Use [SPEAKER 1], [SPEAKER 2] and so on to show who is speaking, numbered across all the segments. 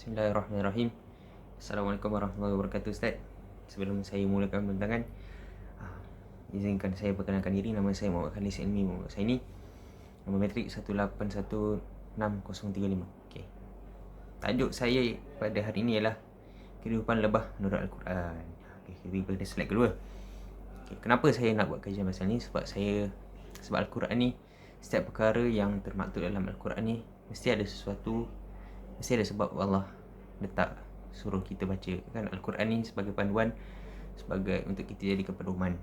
[SPEAKER 1] Bismillahirrahmanirrahim. Assalamualaikum warahmatullahi wabarakatuh, Ustaz. Sebelum saya mulakan pembentangan, izinkan saya perkenalkan diri. Nama saya Muhammad Khalis Ilmi Muhammad Saini. Nombor matrik 1816035. Okey. Tajuk saya pada hari ini ialah kehidupan lebah menurut Al-Quran. Okey, kita pada slide kedua. Okey, kenapa saya nak buat kajian pasal ni? Sebab Al-Quran ni, setiap perkara yang termaktub dalam Al-Quran ni mesti ada sebab Allah letak suruh kita baca kan Al-Quran ni sebagai panduan, sebagai untuk kita jadikan pedoman.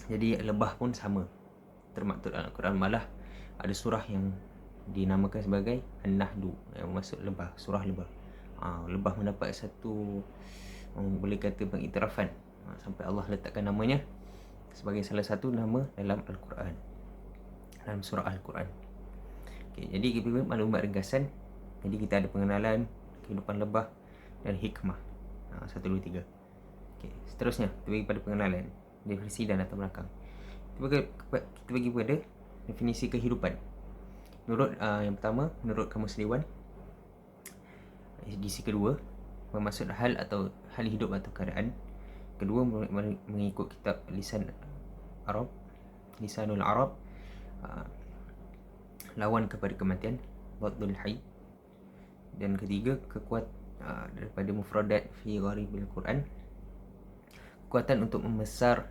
[SPEAKER 1] Jadi lebah pun sama, termaktub dalam Al-Quran. Malah ada surah yang dinamakan sebagai An-Nahlu, yang bermaksud lebah, surah lebah. Lebah mendapat satu, boleh kata, pengiktirafan, sampai Allah letakkan namanya sebagai salah satu nama dalam Al-Quran, dalam surah Al-Quran. Okay, jadi kita maklumat ringkasan. Jadi kita ada pengenalan kehidupan lebah dan hikmah. 1, 2, 3. Okay, seterusnya kita bagi pada pengenalan, definisi dan latar belakang. Kita bagi pada definisi kehidupan. Menurut yang pertama, menurut Kamus Dewan. Edisi kedua, bermaksud hal atau hal hidup atau keadaan. Kedua, mengikut kitab Lisanul Arab, lawan kepada kematian, Dhaddul Hayy. Dan ketiga, daripada mufradat fi gharibil Quran, kekuatan untuk membesar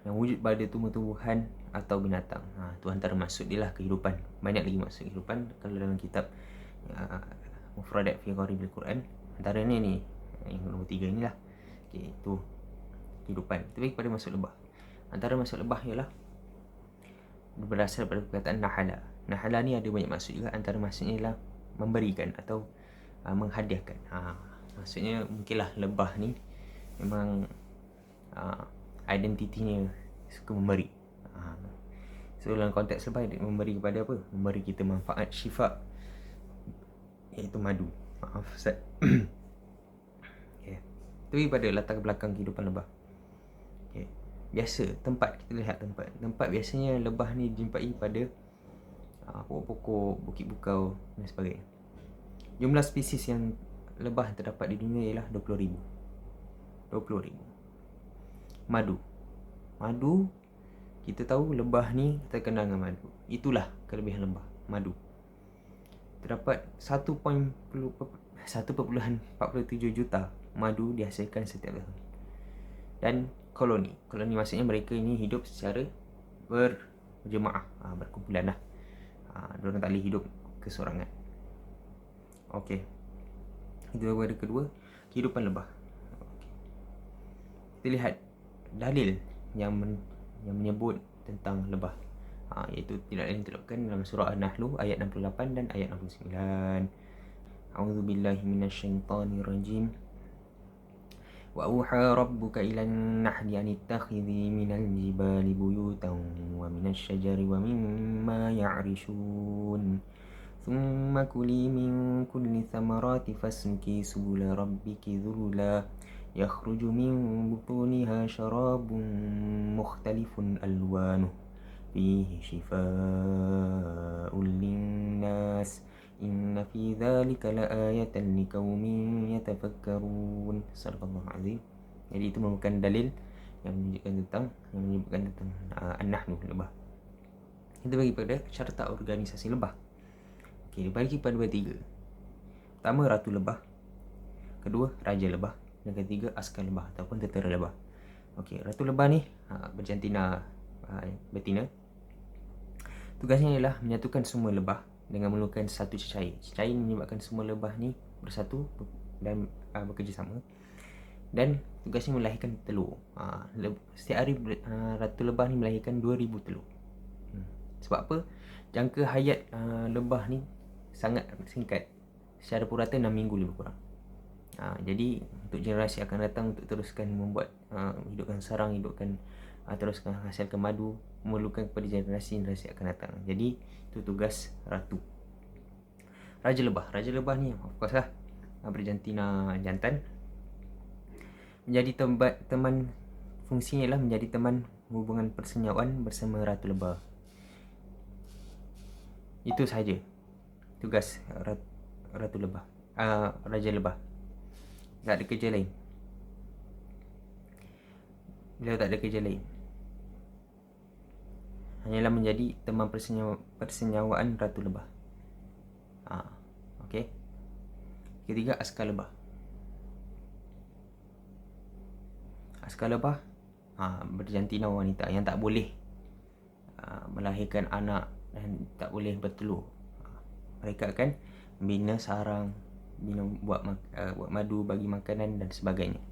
[SPEAKER 1] yang wujud pada tumbuh-tumbuhan atau binatang. Itu antara maksud dia lah kehidupan. Banyak lagi maksud kehidupan kalau dalam kitab mufradat fi gharibil Quran. Antaranya ni yang nombor 3 inilah. Okey, itu kehidupan. Kita bagi pada maksud lebah. Antara maksud lebah ialah berasal pada perkataan nahala. Nahala ni ada banyak maksud juga. Antara maksudnya ialah memberikan atau menghadiahkan. Maksudnya mungkinlah lebah ni memang identitinya suka memberi. So dalam konteks lebah, memberi kepada apa? Memberi kita manfaat syifa, iaitu madu. Maaf Ustaz. Okay. Itu pada latar belakang kehidupan lebah. Okay. Biasa tempat, kita lihat tempat biasanya lebah ni dijumpai pada pokok-pokok, bukit bukau dan sebagainya. Jumlah spesies yang lebah terdapat di dunia ialah 20,000. Madu, kita tahu lebah ni terkenal dengan madu. Itulah kelebihan lebah, madu. Terdapat 1.47 juta madu dihasilkan setiap tahun. Dan koloni maksudnya mereka ini hidup secara berjemaah, berkumpulan lah. Diorang tak boleh hidup kesorangan. Okey, itu pada kedua, kehidupan lebah. Kita lihat dalil yang menyebut tentang lebah, iaitu tidak lain terdapat dalam surah An-Nahlu ayat 68 dan ayat 69. A'udzubillahi minasyaitonirrajim. Wa auha rabbuka ilan nahli an ittakhidhi minal jibali buyutan wa minasy syajari wa mimma ya'rishun thumma kuli min kulli thamarati fasluki subula rabbiki dhulula yakhruju min butuniha syarabun mukhtalifun alwanuh fihi shifaa'un linnas inna fi dhalika laayatan liqaumin yatafakkarun. Sadaqallahu azim. Jadi itu merupakan dalil yang menyebutkan tentang An-Nahlu, lebah. Kita bagi pada carta organisasi lebah. Okey, dibagi pada 3. Pertama, ratu lebah. Kedua, raja lebah. Dan ketiga, askar lebah ataupun tentera lebah. Okey, ratu lebah ni berjantina betina. Tugasnya ialah menyatukan semua lebah dengan memerlukan satu cecair. Cecair menyebabkan semua lebah ni bersatu dan bekerjasama. Dan tugasnya melahirkan telur. Setiap hari ratu lebah ni melahirkan 2,000 telur. Sebab apa? Jangka hayat lebah ni sangat singkat. Secara purata 6 minggu lebih kurang. Jadi untuk generasi akan datang, untuk teruskan membuat hidupkan sarang, teruskan hasilkan madu, memerlukan kepada generasi akan datang. Jadi itu tugas ratu. Raja lebah ni of course lah berjantina jantan. Menjadi teman, fungsinya ialah menjadi teman hubungan persenyawaan bersama ratu lebah. Itu sahaja tugas ratu lebah. Raja Lebah. Tak ada kerja lain. Beliau tak ada kerja lain, hanyalah menjadi teman persenyawaan Ratu Lebah. Okey. Ketiga, Askar Lebah. Askar Lebah berjantina wanita yang tak boleh melahirkan anak dan tak boleh bertelur. Mereka akan membina sarang, buat madu, bagi makanan dan sebagainya.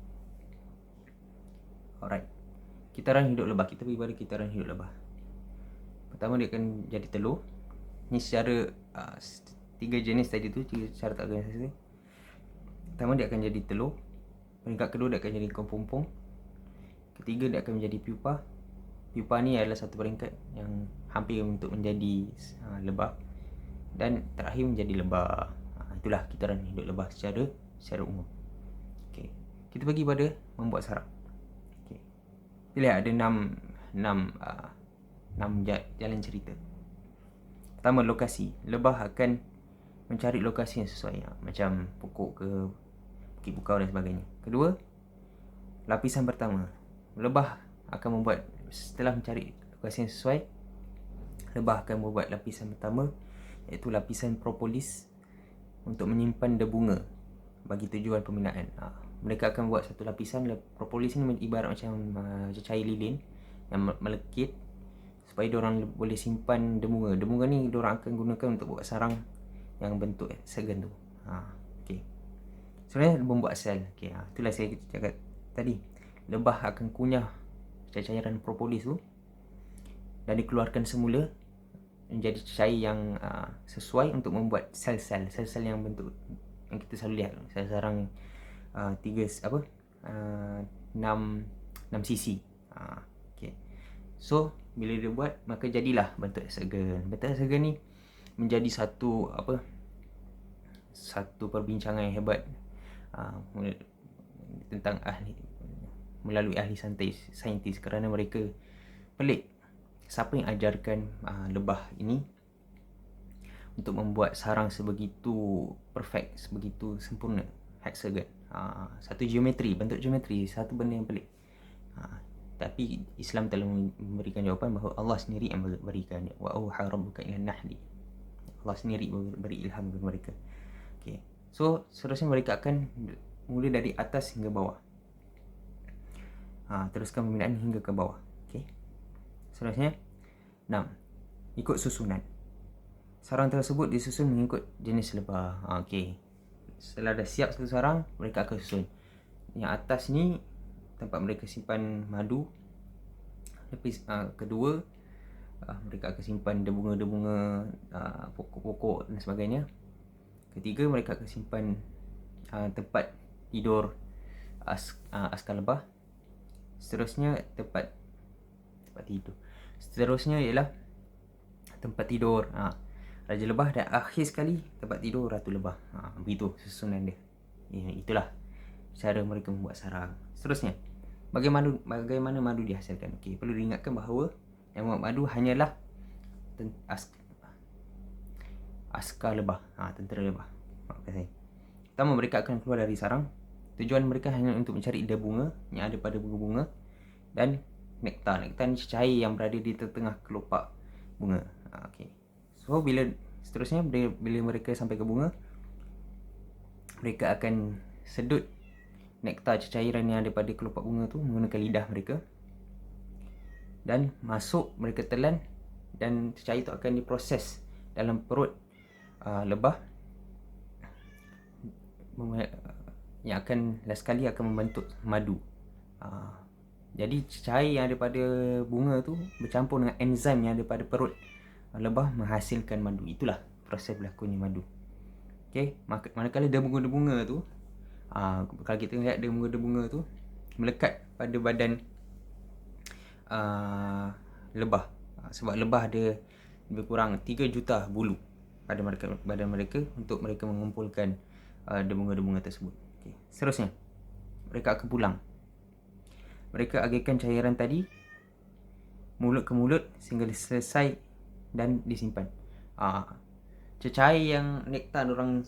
[SPEAKER 1] Alright. Kitaran hidup lebah. Kita pergi pada kitaran hidup lebah. Pertama, dia akan jadi telur. Ni secara 3 jenis tadi tu, 3 syarat organisasi. Pertama, dia akan jadi telur. Peringkat kedua, dia akan jadi kepompong. Ketiga, dia akan menjadi pupa. Pupa ni adalah satu peringkat yang hampir untuk menjadi lebah. Dan terakhir menjadi lebah. Itulah kitaran hidup lebah secara umum. Okay. Kita pergi pada membuat sarang. Okay. Kita lihat ada 6 jalan cerita. Pertama, lokasi. Lebah akan mencari lokasi yang sesuai, macam pokok ke bukit bukau dan sebagainya. Kedua, lapisan pertama. Lebah akan membuat, setelah mencari lokasi yang sesuai, lebah akan membuat lapisan pertama, iaitu lapisan propolis untuk menyimpan debunga bagi tujuan pembinaan. Mereka akan buat satu lapisan. Propolis ni ibarat macam cecair lilin yang melekit supaya diorang boleh simpan debunga. Debunga ni diorang akan gunakan untuk buat sarang yang bentuk hexagon tu. Okay. Sebenarnya membuat sel. Okay. Itulah saya cakap tadi. Lebah akan kunyah cairan propolis tu dan dikeluarkan semula menjadi cair yang sesuai untuk membuat sel-sel yang bentuk yang kita selalu lihat, sel sarang 6 sisi. Okay. So bila dia buat, maka jadilah bentuk hexagon. Bentuk hexagon ni menjadi satu perbincangan yang hebat tentang melalui ahli saintis, kerana mereka pelik siapa yang ajarkan lebah ini untuk membuat sarang sebegitu perfect, sebegitu sempurna, hexagon. Satu geometri, bentuk geometri, satu benda yang pelik. Tapi Islam telah memberikan jawapan bahawa Allah sendiri yang berikan. Wa auha rabbuka ila nahli. Allah sendiri beri ilham kepada mereka. Okay. So seterusnya mereka akan mula dari atas hingga bawah. Teruskan pembinaan hingga ke bawah. Okay. Seterusnya 6. Ikut susunan. Sarang tersebut disusun mengikut jenis lebah. Okay. Setelah dah siap satu sarang, mereka akan susun. Yang atas ni tempat mereka simpan madu. Lapis kedua, mereka akan simpan debunga-debunga, pokok-pokok dan sebagainya. Ketiga, mereka akan simpan tempat tidur askar lebah. Seterusnya tempat tidur. Seterusnya ialah tempat tidur Raja Lebah, dan akhir sekali tempat tidur Ratu Lebah. Begitu susunan dia. Itulah cara mereka membuat sarang. Seterusnya, bagaimana madu dihasilkan? Okey, perlu diingatkan bahawa yang membuat madu hanyalah askar lebah, tentera lebah. Pertama, mereka akan keluar dari sarang. Tujuan mereka hanya untuk mencari debunga yang ada pada bunga-bunga dan nektar. Nektar ni cair yang berada di tengah kelopak bunga. Okay. So seterusnya bila mereka sampai ke bunga, mereka akan sedut nektar cairan yang ada pada kelopak bunga tu menggunakan lidah mereka, dan mereka telan, dan cair tu akan diproses dalam perut lebah yang akan last kali akan membentuk madu. Jadi cair yang ada pada bunga tu bercampur dengan enzim yang ada pada perut lebah menghasilkan madu. Itulah proses berlakunya madu. Okay, manakala debunga-debunga tu, kalau kita lihat debunga-debunga tu melekat pada badan lebah, sebab lebah ada lebih kurang 3 juta bulu pada badan mereka untuk mereka mengumpulkan debunga-debunga tersebut. Okay. Seterusnya, mereka akan pulang. Mereka agihkan cairan tadi mulut ke mulut sehingga selesai dan disimpan. Cecair yang nektar orang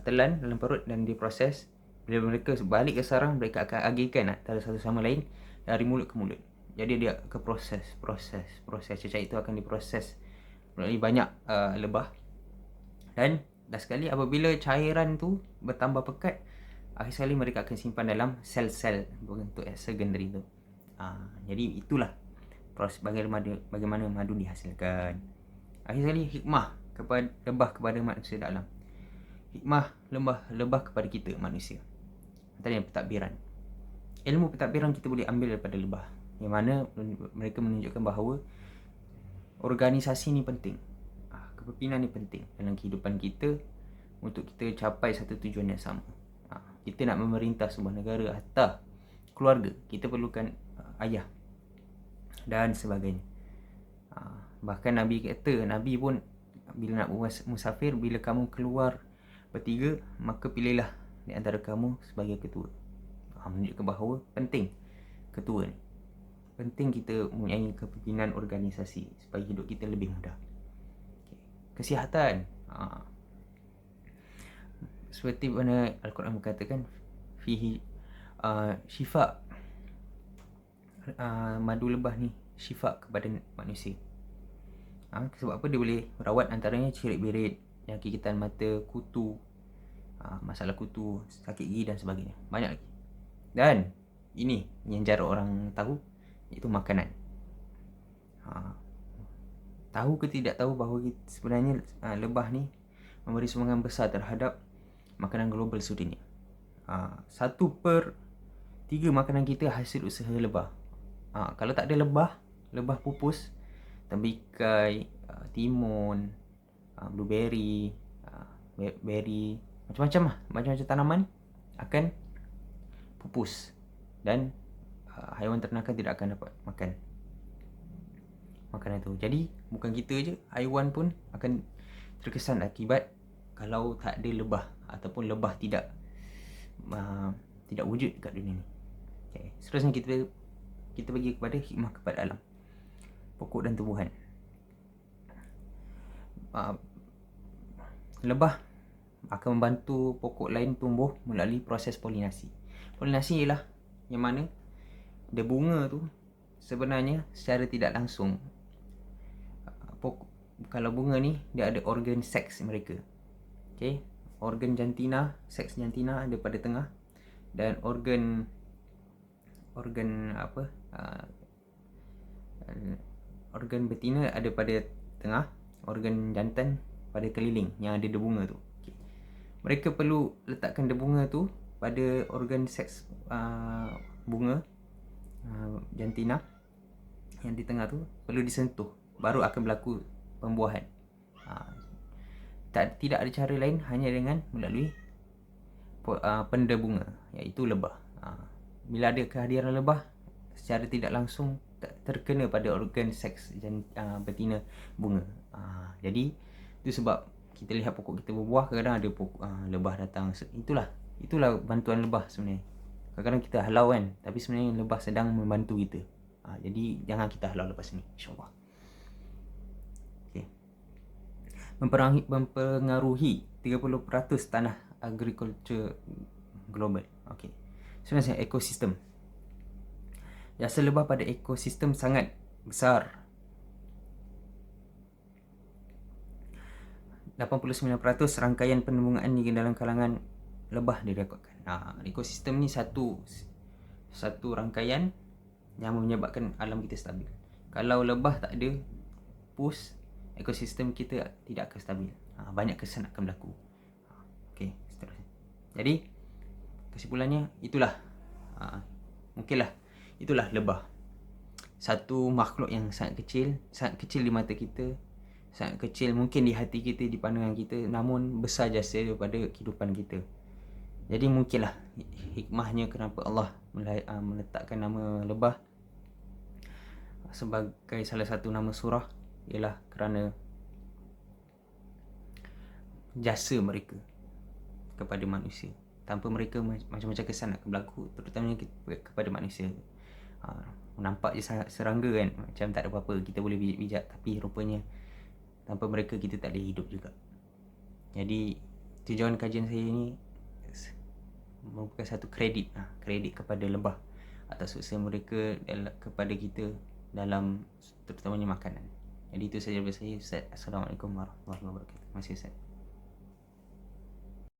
[SPEAKER 1] telan dalam perut dan diproses. Bila mereka balik ke sarang, mereka akan agihkan antara satu sama lain dari mulut ke mulut. Jadi dia ke proses cecah itu akan diproses melalui banyak lebah. Dan dah sekali apabila cairan tu bertambah pekat, akhir sekali mereka akan simpan dalam sel-sel berbentuk secondary tu. Jadi itulah proses bagaimana madu dihasilkan. Akhir sekali hikmah kepada lebah kepada manusia dalam. Hikmah lebah kepada kita manusia. Antaranya pentadbiran. Ilmu pentadbiran kita boleh ambil daripada lebah, yang mana mereka menunjukkan bahawa organisasi ni penting. Kepimpinan ni penting dalam kehidupan kita untuk kita capai satu tujuan yang sama. Kita nak memerintah sebuah negara atau keluarga, kita perlukan ayah dan sebagainya. Bahkan Nabi kata, Nabi pun bila nak musafir, bila kamu keluar bertiga, maka pilihlah di antara kamu sebagai ketua. Menunjukkan bahawa penting ketua ni. Penting kita mempunyai kepimpinan organisasi supaya hidup kita lebih mudah. Kesihatan. Seperti mana Al-Quran berkatakan, fihi syifa. Madu lebah ni syifa kepada manusia. Sebab apa? Dia boleh merawat antaranya cirit-birit, penyakitan mata, kutu, masalah kutu, sakit gigi dan sebagainya. Banyak lagi. Dan ini yang jarang orang tahu, iaitu makanan. Tahu ke tidak tahu bahawa sebenarnya lebah ni memberi sumbangan besar terhadap makanan global sedunia. 1/3 makanan kita hasil usaha lebah. Kalau tak ada lebah pupus, tembikai, timun, blueberry, berry, macam-macam tanaman akan pupus dan haiwan ternakan tidak akan dapat makan makanan itu. Jadi bukan kita je, haiwan pun akan terkesan akibat kalau tak ada lebah ataupun lebah tidak wujud dekat dunia ni. Okay. Seterusnya kita bagi kepada hikmah kepada alam, pokok dan tumbuhan. Lebah akan membantu pokok lain tumbuh melalui proses polinasi. Polinasi ialah yang mana dia bunga tu sebenarnya secara tidak langsung, kalau bunga ni dia ada organ seks mereka. Okay, organ jantina, seks jantina ada pada tengah, dan organ betina ada pada tengah, organ jantan pada keliling yang ada debunga tu. Okay. Mereka perlu letakkan debunga tu pada organ seks bunga jantina yang di tengah tu, perlu disentuh baru akan berlaku pembuahan. Tidak ada cara lain hanya dengan melalui penda bunga, iaitu lebah. Bila ada kehadiran lebah, secara tidak langsung terkena pada organ seks betina bunga. Jadi itu sebab kita lihat pokok kita berbuah, kadang ada lebah datang. Itulah bantuan lebah sebenarnya. Kadang-kadang kita halau kan, tapi sebenarnya lebah sedang membantu kita. Jadi jangan kita halau lepas ni, insyaAllah. Okay. Mempengaruhi 30% tanah agriculture global. Okay. Sebenarnya ekosistem. Jasa lebah pada ekosistem sangat besar. 89% rangkaian penembungaan di dalam kalangan lebah direkodkan. Ekosistem ni satu rangkaian yang menyebabkan alam kita stabil. Kalau lebah tak ada, ekosistem kita tidak akan stabil. Banyak kesan akan berlaku. Okey, seterusnya. Jadi kesimpulannya itulah itulah lebah. Satu makhluk yang sangat kecil di mata kita, sangat kecil mungkin di hati kita, di pandangan kita, namun besar jasa daripada kehidupan kita. Jadi mungkinlah hikmahnya kenapa Allah meletakkan nama lebah sebagai salah satu nama surah, ialah kerana jasa mereka kepada manusia. Tanpa mereka macam-macam kesan akan berlaku, terutamanya kepada manusia. Nampak je serangga kan, macam tak ada apa-apa, kita boleh bijak, tapi rupanya tanpa mereka kita tak boleh hidup juga. Jadi tujuan kajian saya ini merupakan satu kredit kepada lebah atas usaha mereka kepada kita dalam terutamanya makanan. Jadi itu saja dari saya, Ustaz. Assalamualaikum warahmatullahi wabarakatuh. Terima kasih, Ustaz.